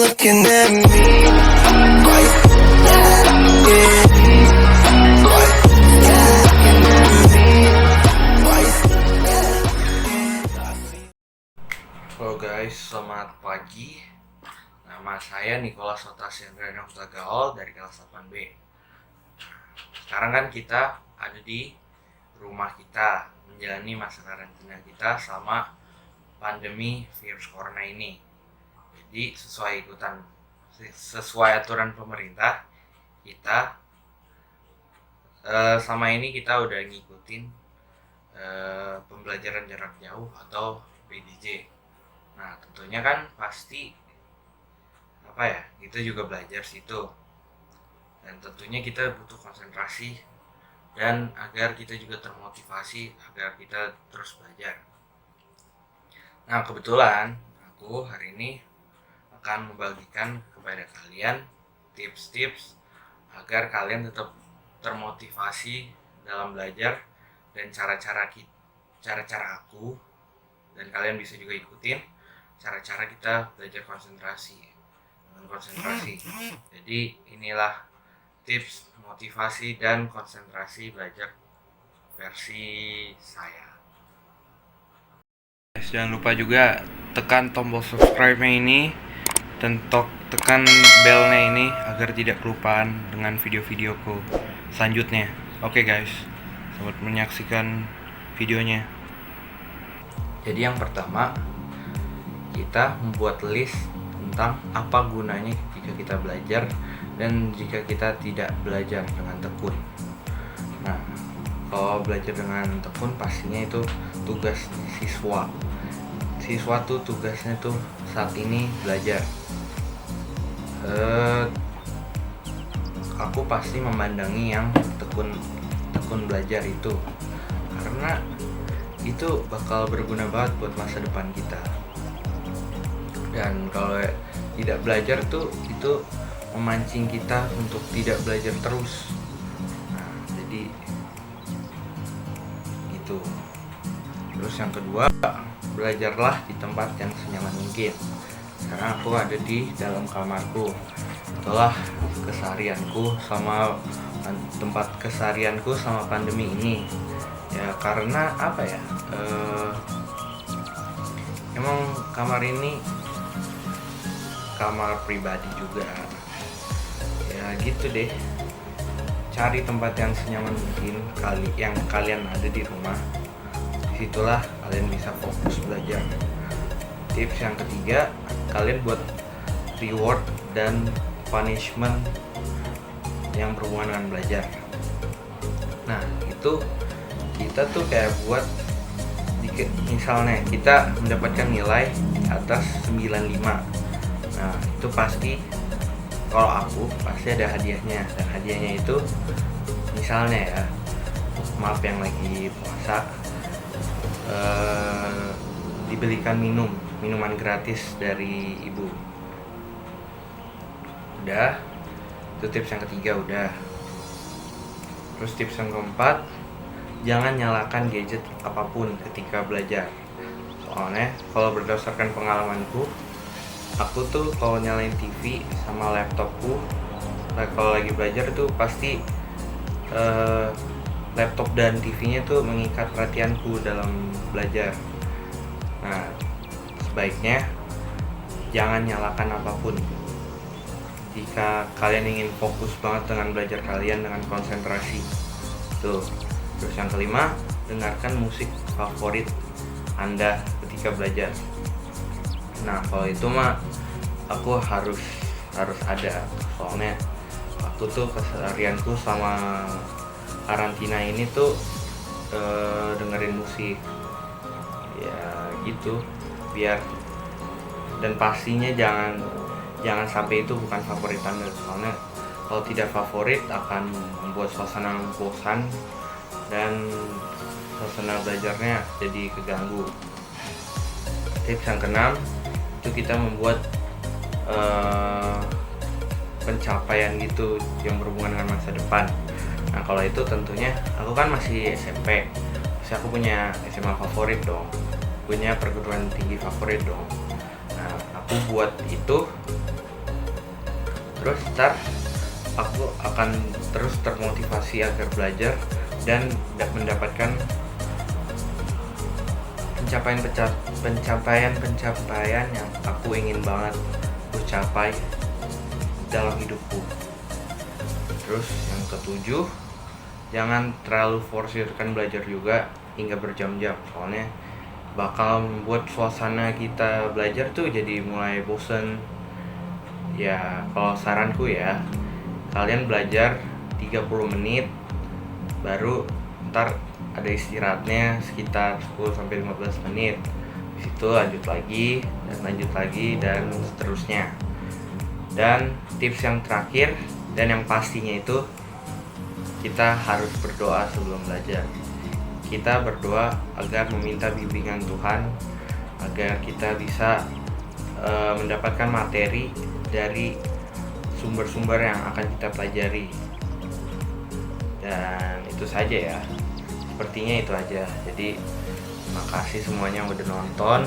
looking at me? Why you yeah. Why you looking at me? Why you Halo guys, selamat pagi. Nama saya Nicholas Otasendra Gaol dari kelas 8B. Sekarang kan kita ada di rumah kita menjalani masa karantina kita selama pandemi virus corona ini. Jadi sesuai aturan pemerintah kita selama ini kita udah ngikutin pembelajaran jarak jauh atau PJJ. Nah, tentunya kan pasti kita juga belajar situ. Dan tentunya kita butuh konsentrasi dan agar kita juga termotivasi agar kita terus belajar. Nah, kebetulan aku hari ini akan membagikan kepada kalian tips-tips agar kalian tetap termotivasi dalam belajar dan cara-cara aku, dan kalian bisa juga ikutin cara-cara kita belajar konsentrasi. Jadi inilah tips motivasi dan konsentrasi belajar versi saya. Jangan lupa juga tekan tombol subscribe-nya ini dan tekan bell-nya ini agar tidak kelupaan dengan video-videoku selanjutnya. Oke guys, selamat menyaksikan videonya. Jadi yang pertama, kita membuat list tentang apa gunanya jika kita belajar dan jika kita tidak belajar dengan tekun. Nah, kalau belajar dengan tekun pastinya itu tugas siswa. Siswa tuh tugasnya tuh saat ini belajar. Aku pasti memandangi yang tekun belajar itu, karena itu bakal berguna banget buat masa depan kita. Dan kalau tidak belajar tuh itu memancing kita untuk tidak belajar terus. Nah, jadi gitu. Terus yang kedua, belajarlah di tempat yang senyaman mungkin. Sekarang aku ada di dalam kamarku. Itulah keseharianku sama tempat keseharianku sama pandemi ini. Ya karena emang kamar ini kamar pribadi juga ya, gitu deh. Cari tempat yang senyaman mungkin yang kalian ada di rumah. Disitulah kalian bisa fokus belajar. Tips yang ketiga, kalian buat reward dan punishment yang berhubungan dengan belajar. Nah, itu kita tuh kayak buat misalnya kita mendapatkan nilai atas 95. Nah, itu pasti kalau aku pasti ada hadiahnya. Dan hadiahnya itu misalnya ya, maaf yang lagi puasa, dibelikan minuman gratis dari ibu. Udah, itu tips yang ketiga udah. Terus tips yang keempat, jangan nyalakan gadget apapun ketika belajar. Soalnya kalau berdasarkan pengalamanku, aku tuh kalau nyalain TV sama laptopku, kalau lagi belajar tuh pasti laptop dan TV-nya tuh mengikat perhatianku dalam belajar. Nah, sebaiknya jangan nyalakan apapun jika kalian ingin fokus banget dengan belajar kalian dengan konsentrasi. Tuh. Terus yang kelima, dengarkan musik favorit Anda ketika belajar. Nah, kalau itu mah aku harus ada. Soalnya aku tuh keseharianku sama karantina ini tuh dengerin musik. Ya gitu, biar dan pastinya jangan sampai itu bukan favorit Anda. Soalnya kalau tidak favorit akan membuat suasana bosan dan suasana belajarnya jadi keganggu. Tips yang keenam, itu kita membuat pencapaian gitu yang berhubungan dengan masa depan. Nah, kalau itu tentunya aku kan masih SMP, terus aku punya SMA favorit dong, punya perguruan tinggi favorit dong. Nah, aku buat itu Terus ntar aku akan terus termotivasi agar belajar dan mendapatkan pencapaian yang aku ingin banget aku capai dalam hidupku. Terus yang ketujuh, jangan terlalu forsirkan belajar juga hingga berjam-jam, soalnya bakal membuat suasana kita belajar tuh jadi mulai bosen. Ya kalau saranku ya, kalian belajar 30 menit baru ntar ada istirahatnya sekitar 10-15 menit. Di situ lanjut lagi dan seterusnya. Dan tips yang terakhir dan yang pastinya itu, kita harus berdoa sebelum belajar. Kita berdoa agar meminta bimbingan Tuhan agar kita bisa mendapatkan materi dari sumber-sumber yang akan kita pelajari. Dan itu saja ya. Sepertinya itu aja. Jadi terima kasih semuanya yang udah nonton.